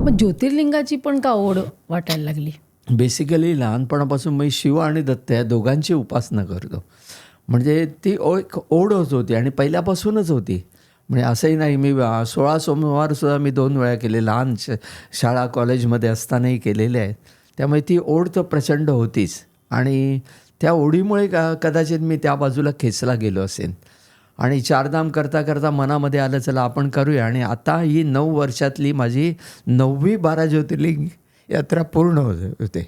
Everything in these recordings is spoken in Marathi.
मग ज्योतिर्लिंगाची पण का ओढ वाटायला लागली? बेसिकली लहानपणापासून मी शिव आणि दत्त या दोघांची उपासना करतो. म्हणजे ती ओढच होती आणि पहिल्यापासूनच होती. म्हणजे असंही नाही, मी 16 सोमवारसुद्धा मी 2 वेळा केले, लहान शाळा कॉलेजमध्ये असतानाही केलेले आहेत. त्यामुळे ती ओढ तर प्रचंड होतीच आणि त्या ओढीमुळे कदाचित मी त्या बाजूला खेचला गेलो असेल आणि चारधाम करता करता मनामध्ये आलं चला आपण करूया. आणि आता ही 9 वर्षातली माझी 9वी 12 ज्योतिर्लिंग यात्रा पूर्ण होते.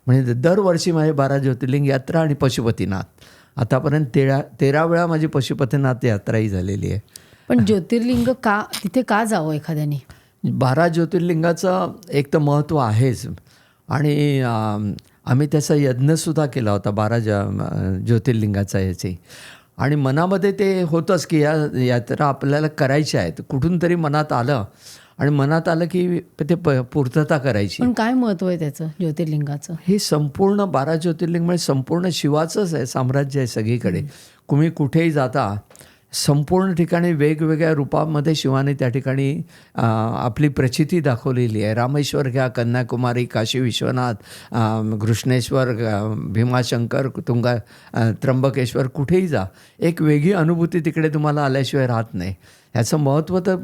म्हणजे दरवर्षी माझी 12 ज्योतिर्लिंग यात्रा आणि पशुपतीनाथ. आतापर्यंत 13 वेळा माझी पशुपतीनाथ यात्राही झालेली आहे. पण ज्योतिर्लिंग का तिथे का जावं एखाद्याने? 12 ज्योतिर्लिंगाचं एक तर महत्त्व आहेच आणि आम्ही त्याचा यज्ञसुद्धा केला होता 12 ज्योतिर्लिंगाचा याची. आणि मनामध्ये ते होतंच की या यात्रा आपल्याला करायच्या आहेत. कुठून तरी मनात आलं आणि मनात आलं की ते पूर्तता करायची. पण काय महत्त्व आहे त्याचं ज्योतिर्लिंगाचं? हे संपूर्ण 12 ज्योतिर्लिंग म्हणजे संपूर्ण शिवाचंच आहे, साम्राज्य आहे सगळीकडे. तुम्ही कुठेही जाता संपूर्ण ठिकाणी वेगवेगळ्या रूपामध्ये शिवाने त्या ठिकाणी आपली प्रचिती दाखवलेली आहे. रामेश्वर घ्या, कन्याकुमारी, काशी विश्वनाथ, घृष्णेश्वर, भीमाशंकर, त्र्यंबकेश्वर, कुठेही जा एक वेगळी अनुभूती तिकडे तुम्हाला आल्याशिवाय राहत नाही. ह्याचं महत्त्व तर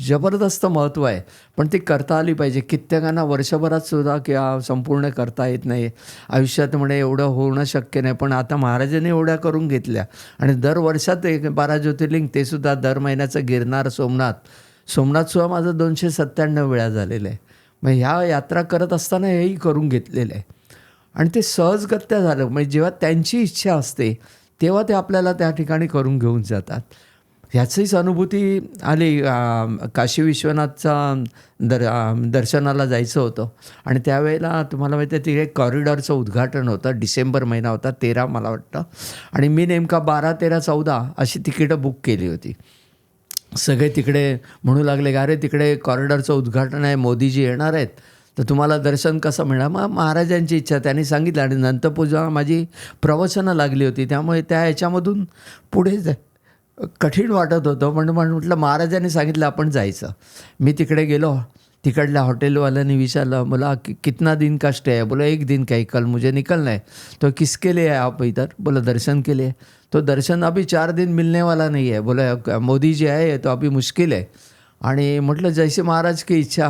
जबरदस्त महत्त्व आहे, पण ती करता आली पाहिजे. कित्येकांना वर्षभरात सुद्धा किंवा संपूर्ण करता येत नाही. आयुष्यात म्हणे एवढं होणं शक्य नाही, पण आता महाराजांनी एवढ्या करून घेतल्या आणि दर वर्षात 12 ज्योतिर्लिंग, ते सुद्धा दर महिन्याचं गिरनार, सोमनाथसुद्धा माझं 297 वेळा झालेलं आहे. मग ह्या यात्रा करत असताना हेही करून घेतलेलं आहे आणि ते सहजगत्या झालं. म्हणजे जेव्हा त्यांची इच्छा असते तेव्हा ते आपल्याला त्या ठिकाणी करून घेऊन जातात. ह्याचीच अनुभूती आली. काशी विश्वनाथचा दर्शनाला जायचं होतं आणि त्यावेळेला तुम्हाला माहिती आहे तिथे कॉरिडॉरचं उद्घाटन होतं. डिसेंबर महिना होता, 13 मला वाटतं. आणि मी नेमका 12, 13, 14 अशी तिकीटं बुक केली होती. सगळे तिकडे म्हणू लागले का अरे तिकडे कॉरिडॉरचं उद्घाटन आहे, मोदीजी येणार आहेत, तर तुम्हाला दर्शन कसं मिळणार? मग महाराजांची इच्छा त्यांनी सांगितलं आणि नंतर पूजा माझी प्रवचनं लागली होती, त्यामुळे त्या ह्याच्यामधून पुढे कठीण वाटत होतं. पण म्हटलं महाराजांनी सांगितलं आपण जायचं. मी तिकडे गेलो. तिकडल्या हॉटेलवाल्याने विचारलं मला कितना दिन का स्टे है? बोला 1 दिन का ही, कल मुझे निकलना है. तो किसके लिए है आप इधर? बोला दर्शन के लिए. तो दर्शन अभी 4 दिन मिलने वाला नहीं है. बोला मोदी जी आए तो अभी मुश्किल है. आणि म्हटलं जैसे महाराज की इच्छा.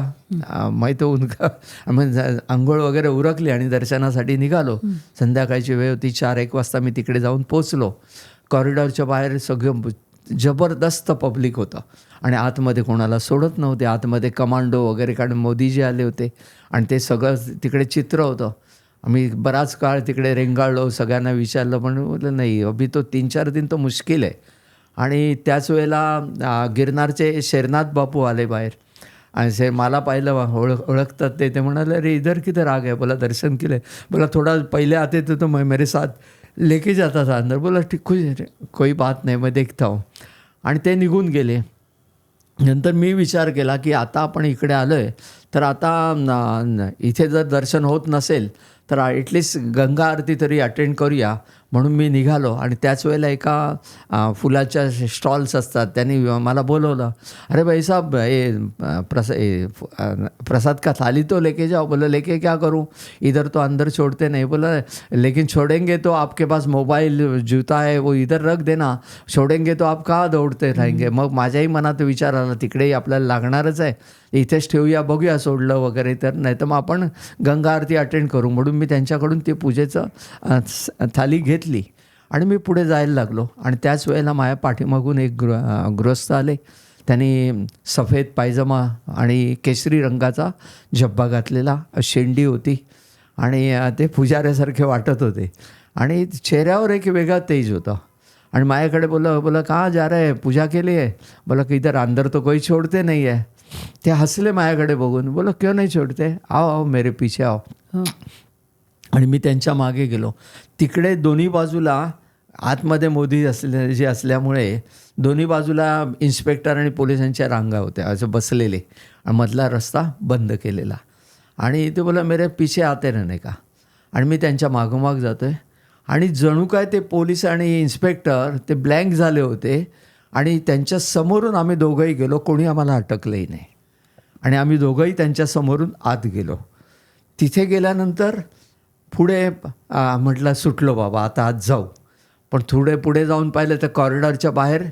माहीत उनका आंघोळ वगैरे उरकली आणि दर्शनासाठी निघालो. संध्याकाळची वेळ होती, 4-1 वाजता मी तिकडे जाऊन पोचलो. कॉरिडॉरच्या बाहेर सगळं जबरदस्त पब्लिक होतं आणि आतमध्ये कोणाला सोडत नव्हते. आतमध्ये कमांडो वगैरे, कारण मोदीजी आले होते आणि ते सगळं तिकडे चित्र होतं. आम्ही बराच काळ तिकडे रेंगाळलो, सगळ्यांना विचारलं, पण बोललं नाही अभी तो 3-4 दिन तो मुश्किल आहे. आणि त्याच वेळेला गिरनारचे शेरनाथ बापू आले बाहेर आणि मला पाहिलं, ओळखतात ते म्हणाले अरे इधर किधर आ गए? बोला दर्शन केले. बोला थोडा पहिले आते तो मेरे साथ लेके जाता था अंदर. बोला ठीक कोई बात नाही, मैं देखता हूँ. आणि ते निघून गेले. नंतर मी विचार केला की आता आपण इकडे आलो आहे तर आता इथे जर दर्शन होत नसेल तर ॲटलिस्ट गंगा आरती तरी अटेंड करूया. म्हणून मी निघालो आणि त्याच वेळेला एका फुलाच्या स्टॉल्स असतात, त्यांनी मला बोलवलं. अरे भाई साहब प्रसाद का थाली तो लेके जाओ. बोला लेके क्या करूँ, इधर तो अंदर छोड़ते नहीं. बोला लेकिन छोड़ेंगे तो आपके पास मोबाईल जूता है वो इधर रख देना, छोड़ेंगे तो आप कहाँ दौड़ते रहेंगे. मग माझ्याही मनात विचार आला तिकडेही आपल्याला लागणारच आहे, इथेच ठेवूया, बघूया सोडलं वगैरे तर, नाही तर मग आपण गंगा आरती अटेंड करू. म्हणून मी त्यांच्याकडून ते पूजेचं थाली घेतली आणि मी पुढे जायला लागलो. आणि त्याच वेळेला माझ्या पाठीमागून एक गृहस्थ आले. त्यांनी सफेद पायजमा आणि केशरी रंगाचा झब्बा घातलेला, शेंडी होती आणि ते पुजाऱ्यासारखे वाटत होते आणि चेहऱ्यावर एक वेगळा तेज होता. आणि माझ्याकडे बोला कहाँ जा रहे है, पूजा के लिए? बोला कि इधर अंदर तो कोई छोड़ते नहीं है. ते हसले माझ्याकडे बघून. बोला क्यों नहीं छोड़ते, आओ आओ मेरे पीछे आओ. आणि मी त्यांच्या मागे गेलो. तिकडे दोन्ही बाजूला आतमध्ये मोदी जे असल्यामुळे दोन्ही बाजूला इन्स्पेक्टर आणि पोलिसांच्या रांगा होत्या असं बसलेले आणि मधला रस्ता बंद केलेला. आणि ते बोला मेरे पीछे आते रहने का. आणि मी त्यांच्या मागोमाग जातो आहे आणि जणू काय ते पोलीस आणि इन्स्पेक्टर ते ब्लँक झाले होते आणि त्यांच्या समोरून आम्ही दोघंही गेलो, कोणी आम्हाला अटकलंही नाही. आणि आम्ही दोघंही त्यांच्या समोरून आत गेलो. तिथे गेल्यानंतर पुढे म्हटलं सुटलो बाबा आता आत जाऊ. पण थोडे पुढे जाऊन पाहिलं तर कॉरिडॉरच्या बाहेर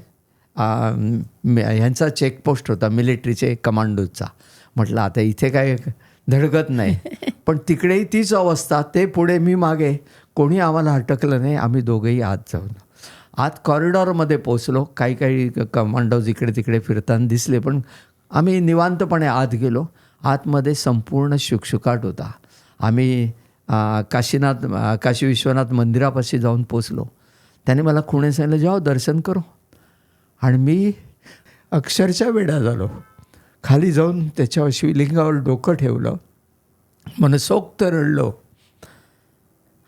ह्यांचा चेकपोस्ट होता, मिलिटरीचे कमांडोचा. म्हटलं आता इथे काय धडकत नाही. पण तिकडेही तीच अवस्था, ते पुढे मी मागे, कोणी आम्हाला हटकलं नाही. आम्ही दोघंही आत जाऊन आत कॉरिडॉरमध्ये पोचलो. काही कमांडोज इकडे तिकडे फिरताना दिसले, पण आम्ही निवांतपणे आत गेलो. आतमध्ये संपूर्ण शुकशुकाट होता. आम्ही काशी विश्वनाथ मंदिरापाशी जाऊन पोचलो. त्याने मला खुणे सांगितलं जाओ दर्शन करो. आणि मी अक्षरशः वेडा झालो. खाली जाऊन त्याच्या शिवलिंगावर डोकं ठेवलं, मनसोक्त रडलो.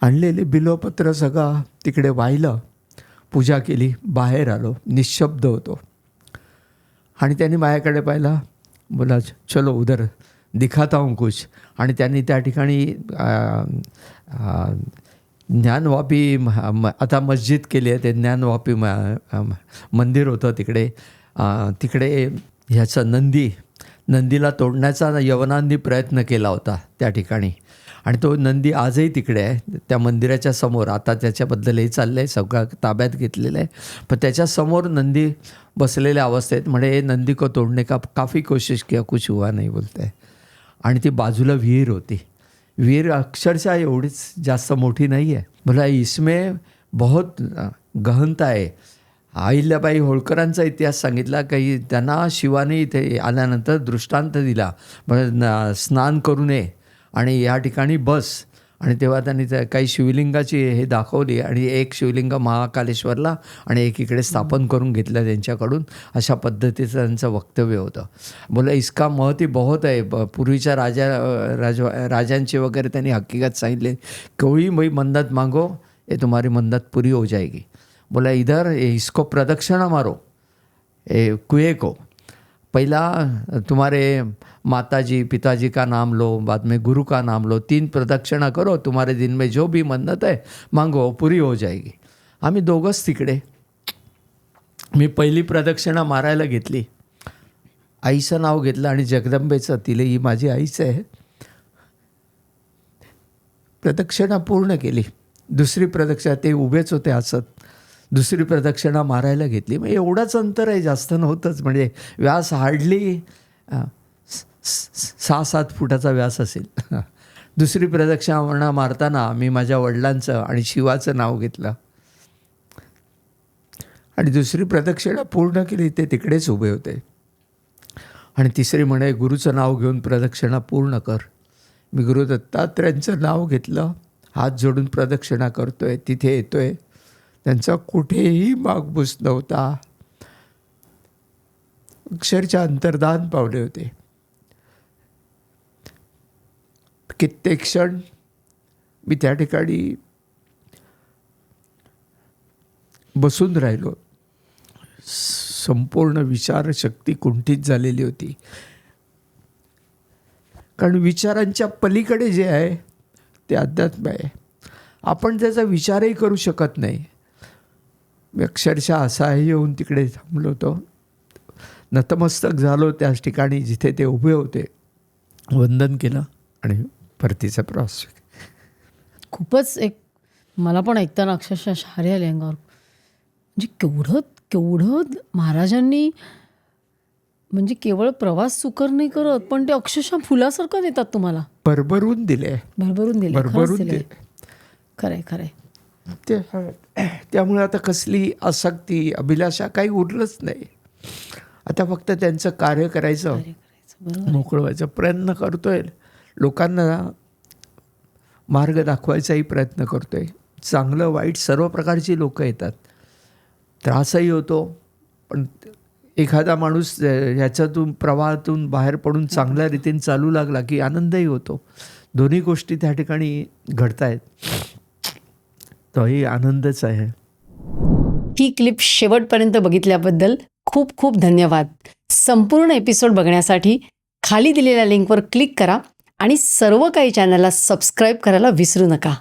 आणलेले बिलोपत्र सगळं तिकडे वाहिलं, पूजा केली, बाहेर आलो, निशब्द होतो. आणि त्यांनी माझ्याकडे पाहिला, बोला चलो उधर दिखाता हूँ कुछ. आणि त्यांनी त्या ठिकाणी ज्ञानवापी आता मस्जिद केली आहे, ते ज्ञानवापी मंदिर होतं तिकडे. तिकडे ह्याचं नंदीला तोडण्याचा यवनांनी प्रयत्न केला होता त्या ठिकाणी. आणि तो नंदी आजही तिकडे आहे त्या मंदिराच्या समोर. आता त्याच्याबद्दल हे चाललं आहे, सगळं ताब्यात घेतलेलं आहे. पण त्याच्यासमोर नंदी बसलेल्या अवस्थेत म्हणे नंदी को तोडणे का काफ़ी कोशिश किया, कुछ हुआ नहीं बोलते आहे. आणि ती बाजूला विहीर होती. विहीर अक्षरशः एवढीच जास्त मोठी नाही आहे. बोला इसमें बहुत गहनता आहे. अहिल्याबाई होळकरांचा इतिहास सांगितला काही, त्यांना शिवाने इथे आल्यानंतर दृष्टांत दिला, स्नान करू नये आणि या ठिकाणी बस. आणि तेव्हा त्यांनी काही शिवलिंगाची हे दाखवली आणि एक शिवलिंग महाकालेश्वरला आणि एक इकडे स्थापन करून घेतलं त्यांच्याकडून. अशा पद्धतीचं त्यांचं वक्तव्य होतं. बोला इसका महत्व बहुत आहे. पूर्वीच्या राजांची वगैरे त्यांनी हकीकत सांगितली, कोई भाई मन्नत मांगो ये तुम्हारी मन्नत पूरी हो जाएगी. बोला इधर इसको प्रदक्षिणा मारो कुएं को. पहला तुम्हारे माताजी पिताजी का नाम लो, बाद में गुरु का नाम लो, 3 प्रदक्षिणा करो, तुम्हारे दिन में जो भी मन्नत है मांगो पूरी हो जाएगी. आम्ही दोघंच तिकडे. मी पहिली प्रदक्षिणा मारायला घेतली, आईचं नाव घेतलं आणि जगदंबेचं, तिला ही माझी आईच आहे. प्रदक्षिणा पूर्ण केली. दुसरी प्रदक्षिणा, ते उभेच होते हसत, दुसरी प्रदक्षिणा मारायला घेतली. मग एवढाच अंतर आहे, जास्त नव्हतंच. म्हणजे व्यास हार्डली 6-7 फुटाचा व्यास असेल. दुसरी प्रदक्षिणा मारताना मी माझ्या वडिलांचं आणि शिवाचं नाव घेतलं आणि दुसरी प्रदक्षिणा पूर्ण केली. ते तिकडेच उभे होते. आणि तिसरी म्हणे गुरुचं नाव घेऊन प्रदक्षिणा पूर्ण कर. मी गुरु दत्तात्रयांचं नाव घेतलं, हात जोडून प्रदक्षिणा करतोय, तिथे येतोय. त्यांचा कुठेही मागबूस नव्हता. अक्षरशः अंतर्धान पावले होते. कित्येक क्षण मी त्या ठिकाणी बसून राहिलो. संपूर्ण विचारशक्ती कुंठित झालेली होती. कारण विचारांच्या पलीकडे जे आहे ते अध्यात्म आहे. आपण त्याचा विचारही करू शकत नाही. मी अक्षरशः असहाय्य येऊन तिकडे थांबलो होतो. नतमस्तक झालो त्याच ठिकाणी जिथे ते उभे होते, वंदन केलं आणि परतीचा प्रवास. खूपच मला पण ऐकताना अक्षरशः शहारे आले अंगावर. म्हणजे केवढं महाराजांनी, म्हणजे केवळ प्रवास सुकर नाही करत, पण ते अक्षरशः फुलासारखं देतात तुम्हाला. भरभरून दिले. खरंय. त्यामुळे आता कसली आसक्ती अभिलाषा काही उरलंच नाही. आता फक्त त्यांचं कार्य करायचं, मोकळं व्हायचा प्रयत्न करतोय. लोकांना मार्ग दाखवायचाही प्रयत्न करतोय. चांगलं वाईट सर्व प्रकारची लोकं येतात. त्रासही होतो, पण एखादा माणूस ह्याच्यातून प्रवाहातून बाहेर पडून चांगल्या रीतीने चालू लागला की आनंदही होतो. दोन्ही गोष्टी त्या ठिकाणी घडत आहेत. तोही आनंदच आहे. ही क्लिप शेवटपर्यंत बघितल्याबद्दल खूप खूप धन्यवाद. संपूर्ण एपिसोड बघण्यासाठी खाली दिलेल्या लिंकवर क्लिक करा आणि सर्व काही चॅनलला सबस्क्राईब करायला विसरू नका.